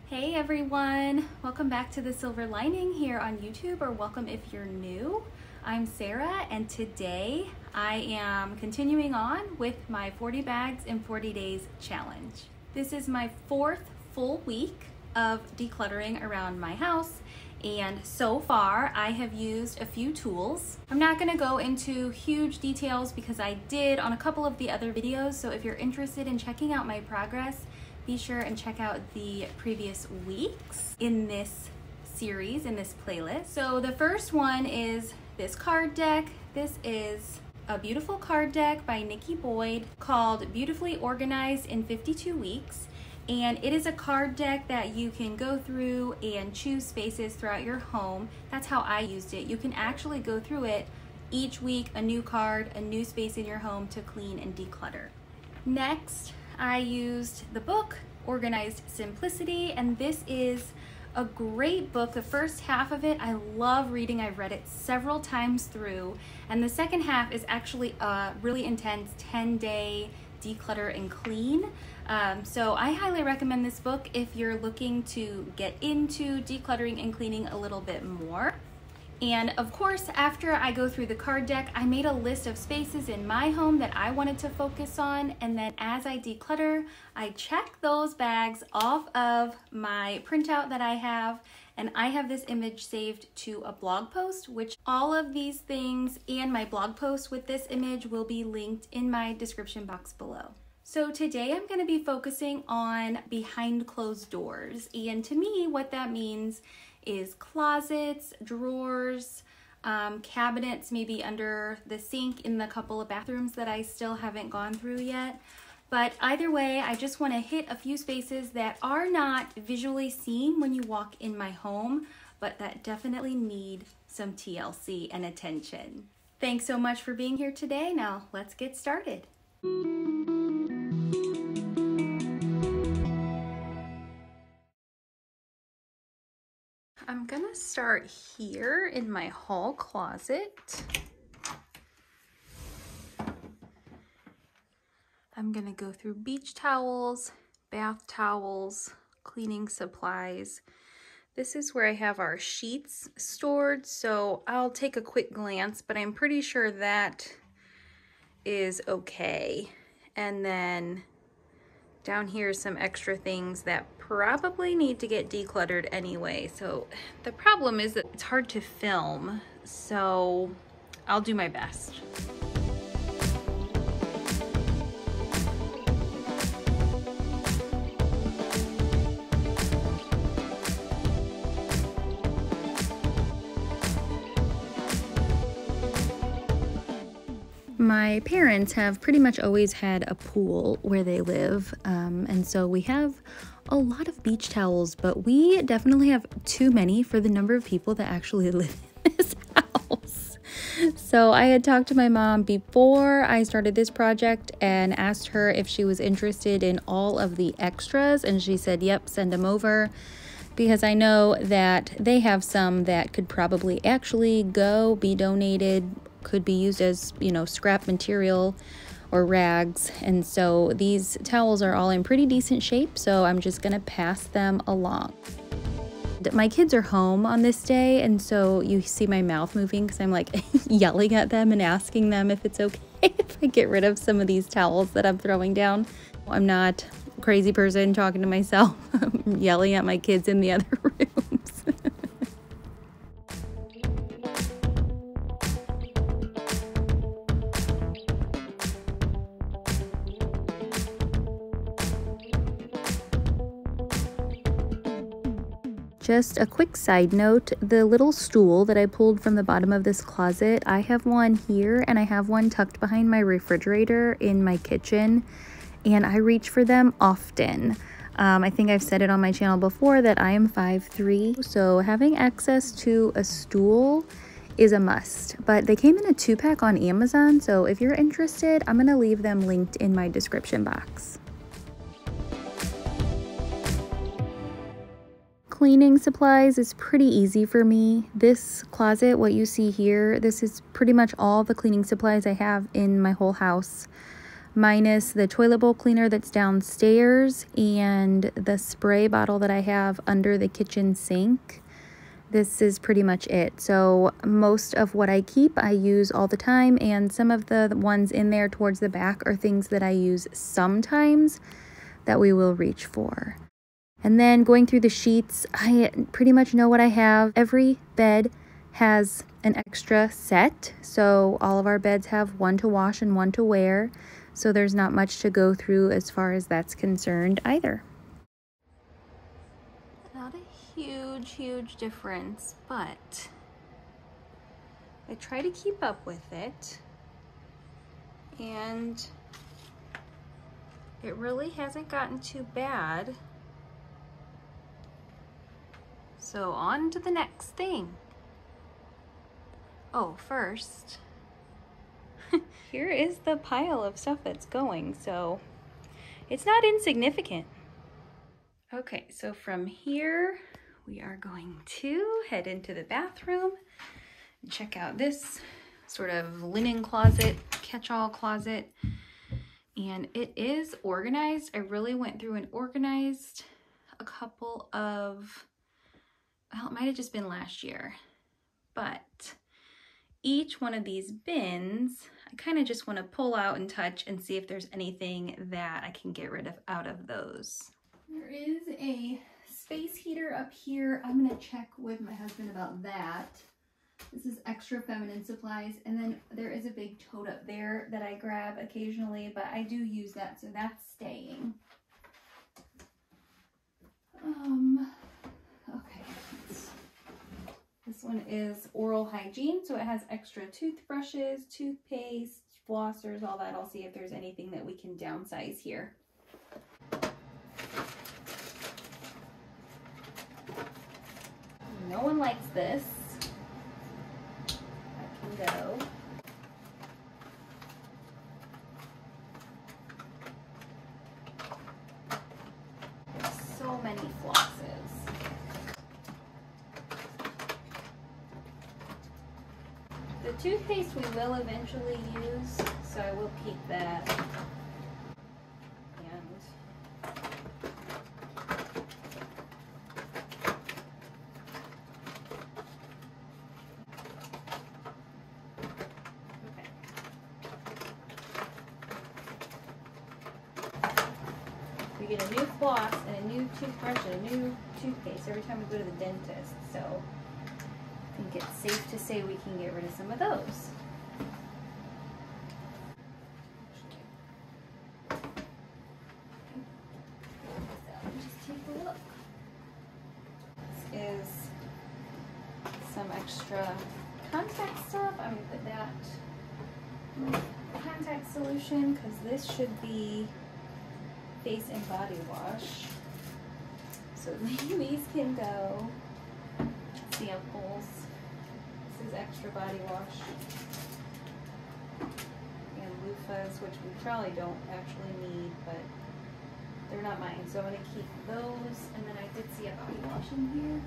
Hey everyone, welcome back to The Silver Lining here on YouTube, or welcome if you're new. I'm Sarah, and today I am continuing on with my 40 bags in 40 days challenge. This is my fourth full week of decluttering around my house, and so far I have used a few tools. I'm not going to go into huge details because I did on a couple of the other videos, so if you're interested in checking out my progress, be sure and check out the previous weeks in this series, in this playlist. So the first one is this card deck. This is a beautiful card deck by Nikki Boyd called Beautifully Organized in 52 Weeks. And it is a card deck that you can go through and choose spaces throughout your home. That's how I used it. You can actually go through it each week, a new card, a new space in your home to clean and declutter. Next, I used the book Organized Simplicity, and this is a great book. The first half of it I love reading. I've read it several times through, and the second half is actually a really intense 10-day declutter and clean. So I highly recommend this book if you're looking to get into decluttering and cleaning a little bit more. And of course, after I go through the card deck, I made a list of spaces in my home that I wanted to focus on. And then as I declutter, I check those bags off of my printout that I have. And I have this image saved to a blog post, which all of these things and my blog post with this image will be linked in my description box below. So today I'm going to be focusing on behind closed doors. And to me, what that means is closets, drawers, cabinets, maybe under the sink in the couple of bathrooms that I still haven't gone through yet. But either way, I just want to hit a few spaces that are not visually seen when you walk in my home, but that definitely need some TLC and attention. Thanks so much for being here today. Now let's get started. I'm gonna start here in my hall closet. I'm gonna go through beach towels, bath towels, cleaning supplies. This is where I have our sheets stored, so I'll take a quick glance, but I'm pretty sure that is okay. And then down here is some extra things that probably need to get decluttered anyway. So the problem is that it's hard to film, so I'll do my best. My parents have pretty much always had a pool where they live, and so we have a lot of beach towels, but we definitely have too many for the number of people that actually live in this house. So I had talked to my mom before I started this project and asked her if she was interested in all of the extras, and she said, yep, send them over, because I know that they have some that could probably actually be donated, could be used as, you know, scrap material or rags. And so these towels are all in pretty decent shape, so I'm just gonna pass them along. My kids are home on this day, and so you see my mouth moving because I'm like yelling at them and asking them if it's okay if I get rid of some of these towels that I'm throwing down. I'm not a crazy person talking to myself. I'm yelling at my kids in the other rooms. Just a quick side note, the little stool that I pulled from the bottom of this closet, I have one here and I have one tucked behind my refrigerator in my kitchen, and I reach for them often. I think I've said it on my channel before that I am 5'3", so having access to a stool is a must. But they came in a 2-pack on Amazon, so if you're interested, I'm gonna leave them linked in my description box. Cleaning supplies is pretty easy for me. This closet, what you see here, this is pretty much all the cleaning supplies I have in my whole house. minus the toilet bowl cleaner that's downstairs and the spray bottle that I have under the kitchen sink. This is pretty much it. So most of what I keep I use all the time, and some of the ones in there towards the back are things that I use sometimes that we will reach for. And then going through the sheets, I pretty much know what I have. Every bed has an extra set, so all of our beds have one to wash and one to wear, so there's not much to go through as far as that's concerned either. Not a huge difference, but I try to keep up with it, and it really hasn't gotten too bad. So on to the next thing. Oh, first, here is the pile of stuff that's going, so it's not insignificant. Okay, so from here, we are going to head into the bathroom and check out this sort of linen closet, catch-all closet. And it is organized. I really went through and organized a couple of, well, it might have just been last year, but each one of these bins, I kind of just want to pull out and touch and see if there's anything that I can get rid of out of those. There is a space heater up here. I'm going to check with my husband about that. This is extra feminine supplies. And then there is a big tote up there that I grab occasionally, but I do use that, so that's staying. Okay. This one is oral hygiene, so it has extra toothbrushes, toothpaste, flossers, all that. I'll see if there's anything that we can downsize here. No one likes this. That can go. There's so many flosses. The toothpaste we will eventually use, so I will keep that. We get a new floss and a new toothbrush and a new toothpaste every time we go to the dentist, so I think it's safe to say we can get rid of some of those. Just take a look. This is some extra contact stuff. I'm going to put that in contact solution because this should be face and body wash. So these can go. Samples. This is extra body wash. And loofahs, which we probably don't actually need, but they're not mine. So I'm going to keep those. And then I did see a body wash in here.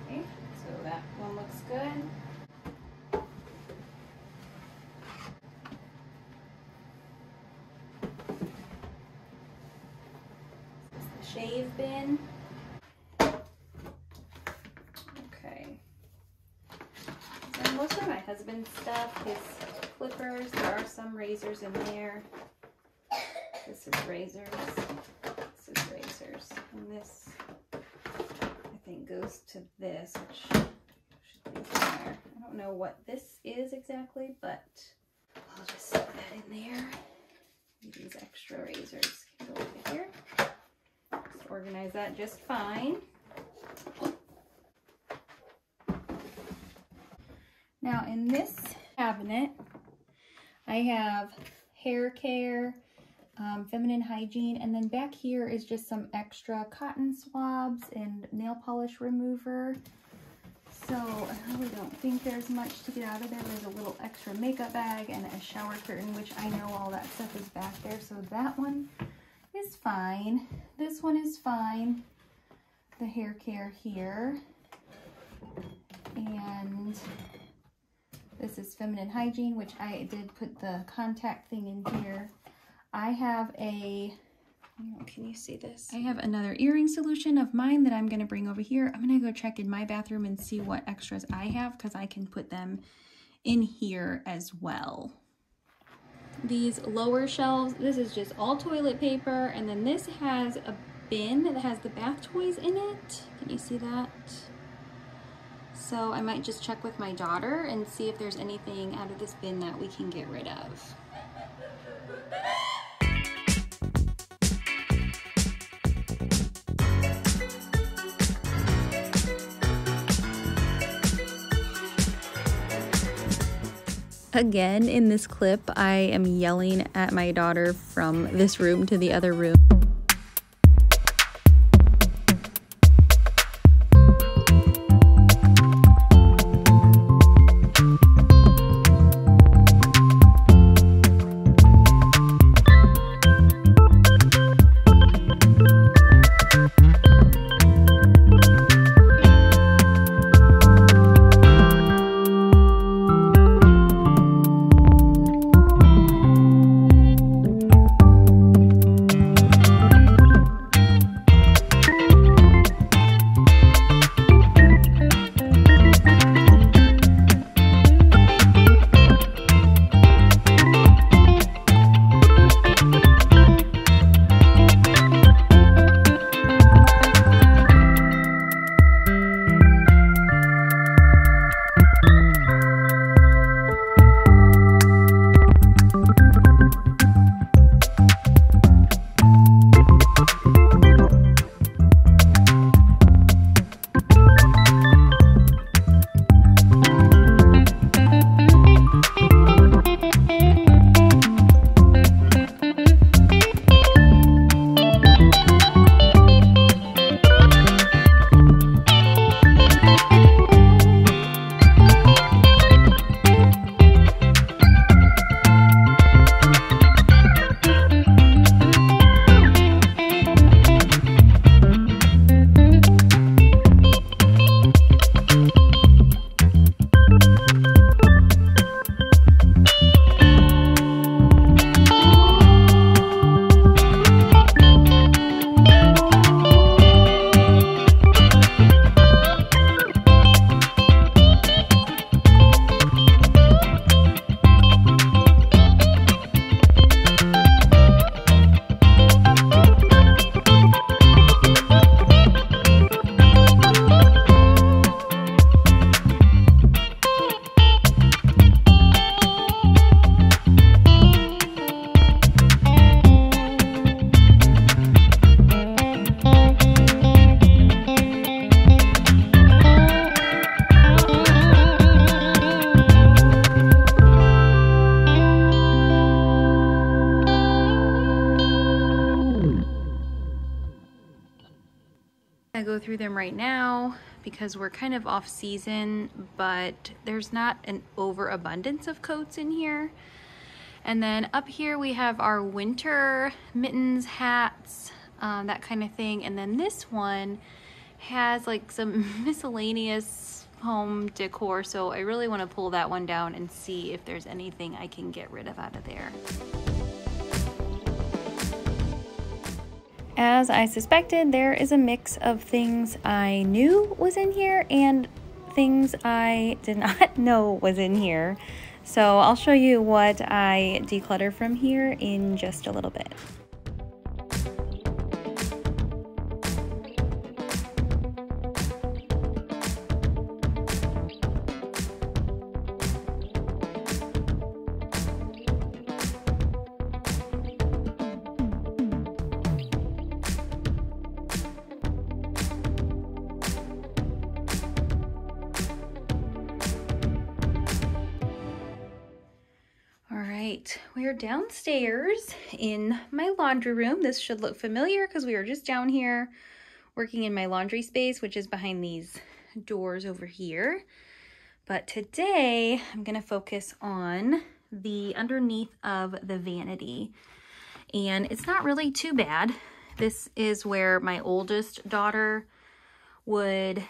Okay, so that one looks good. Shave bin. Okay. So most of my husband's stuff, his clippers, there are some razors in there. This is razors. This is razors. And this, I think, goes to this, which should be in there. I don't know what this is exactly, but I'll just stick that in there. These extra razors can go over here. Organize that just fine. Now in this cabinet, I have hair care, feminine hygiene, and then back here is just some extra cotton swabs and nail polish remover. So I really don't think there's much to get out of there. There's a little extra makeup bag and a shower curtain, which I know all that stuff is back there. So that one is fine. This one is fine. The hair care here. And this is feminine hygiene, which I did put the contact thing in here. I have can you see this? I have another earring solution of mine that I'm going to bring over here. I'm going to go check in my bathroom and see what extras I have, because I can put them in here as well. These lower shelves, this is just all toilet paper, and then this has a bin that has the bath toys in it. Can you see that? So I might just check with my daughter and see if there's anything out of this bin that we can get rid of. Again, in this clip, I am yelling at my daughter from this room to the other room. I go through them right now because we're kind of off season, but there's not an overabundance of coats in here. And then up here we have our winter mittens, hats, that kind of thing. And then this one has like some miscellaneous home decor, so I really want to pull that one down and see if there's anything I can get rid of out of there. As I suspected, there is a mix of things I knew was in here and things I did not know was in here. So I'll show you what I declutter from here in just a little bit. We are downstairs in my laundry room. This should look familiar because we were just down here working in my laundry space, which is behind these doors over here. But today I'm going to focus on the underneath of the vanity. And it's not really too bad. This is where my oldest daughter would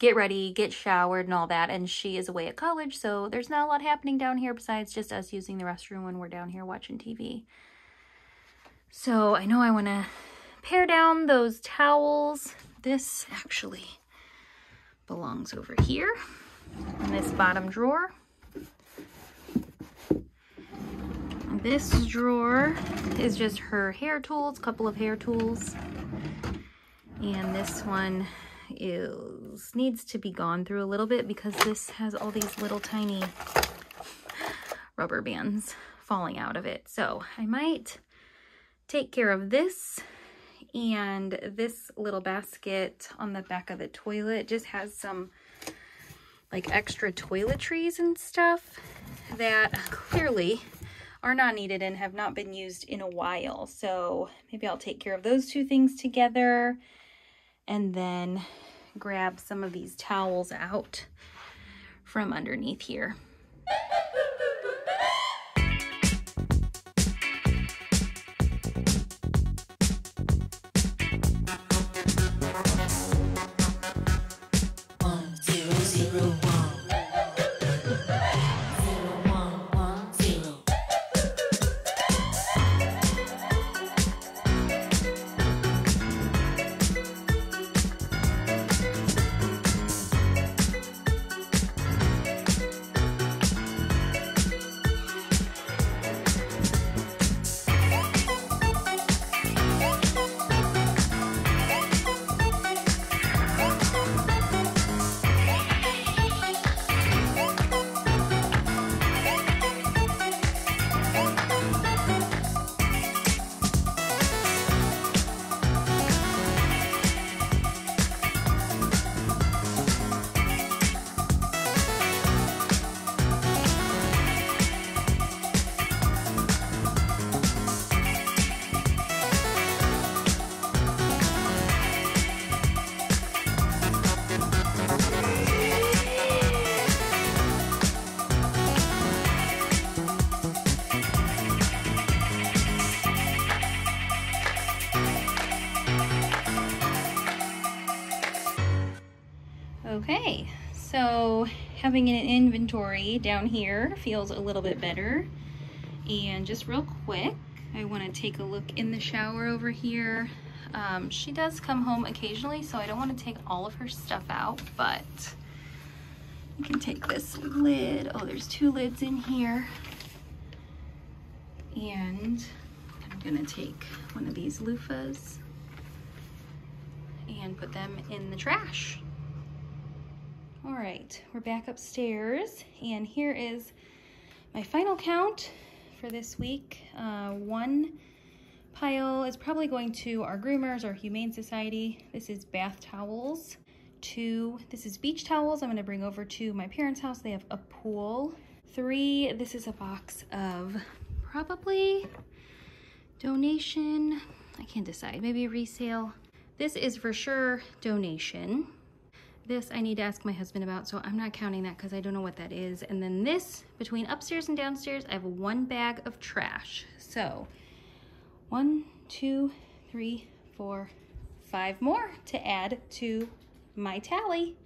get ready, get showered and all that. And she is away at college, so there's not a lot happening down here besides just us using the restroom when we're down here watching TV. So I know I want to pare down those towels. This actually belongs over here in this bottom drawer. This drawer is just her hair tools, couple of hair tools. And this one needs to be gone through a little bit because this has all these little tiny rubber bands falling out of it. So I might take care of this. And this little basket on the back of the toilet just has some like extra toiletries and stuff that clearly are not needed and have not been used in a while. So maybe I'll take care of those two things together and then grab some of these towels out from underneath here. Okay, so having an inventory down here feels a little bit better. And just real quick, I want to take a look in the shower over here. She does come home occasionally, so I don't want to take all of her stuff out, but you can take this lid. Oh, there's two lids in here. And I'm gonna take one of these loofahs and put them in the trash. All right, we're back upstairs, and here is my final count for this week. One pile is probably going to our groomers or Humane Society. This is bath towels. 2, this is beach towels I'm gonna bring over to my parents' house. They have a pool. 3, this is a box of probably donation. I can't decide, maybe resale. This is for sure donation. This I need to ask my husband about, so I'm not counting that because I don't know what that is. And then this, between upstairs and downstairs, I have 1 bag of trash. So 1, 2, 3, 4, 5 more to add to my tally.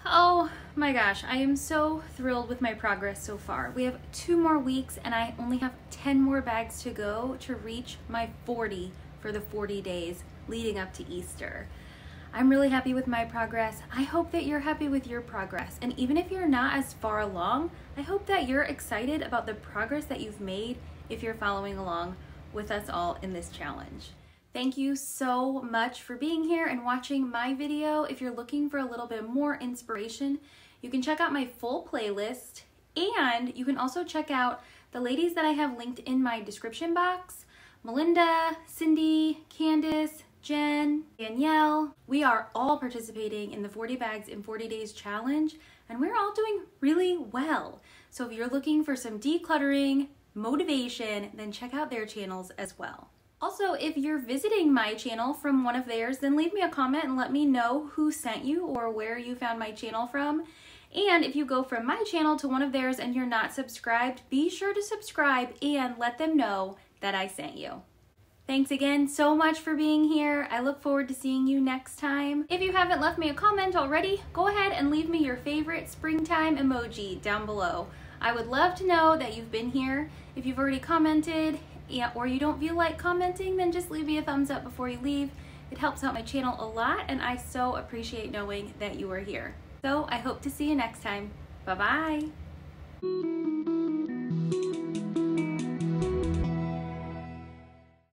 Oh my gosh, I am so thrilled with my progress so far. We have 2 more weeks and I only have 10 more bags to go to reach my 40 for the 40 days leading up to Easter. I'm really happy with my progress. I hope that you're happy with your progress. And even if you're not as far along, I hope that you're excited about the progress that you've made if you're following along with us all in this challenge. Thank you so much for being here and watching my video. If you're looking for a little bit more inspiration, you can check out my full playlist, and you can also check out the ladies that I have linked in my description box. Melinda, Cindy, Candace, Jen, Danielle. We are all participating in the 40 Bags in 40 Days challenge, and we're all doing really well. So if you're looking for some decluttering motivation, then check out their channels as well. Also, if you're visiting my channel from one of theirs, then leave me a comment and let me know who sent you or where you found my channel from. And if you go from my channel to one of theirs and you're not subscribed, be sure to subscribe and let them know that I sent you. Thanks again so much for being here. I look forward to seeing you next time. If you haven't left me a comment already, go ahead and leave me your favorite springtime emoji down below. I would love to know that you've been here. If you've already commented, or you don't feel like commenting, then just leave me a thumbs up before you leave. It helps out my channel a lot, and I so appreciate knowing that you are here. So I hope to see you next time. Bye-bye.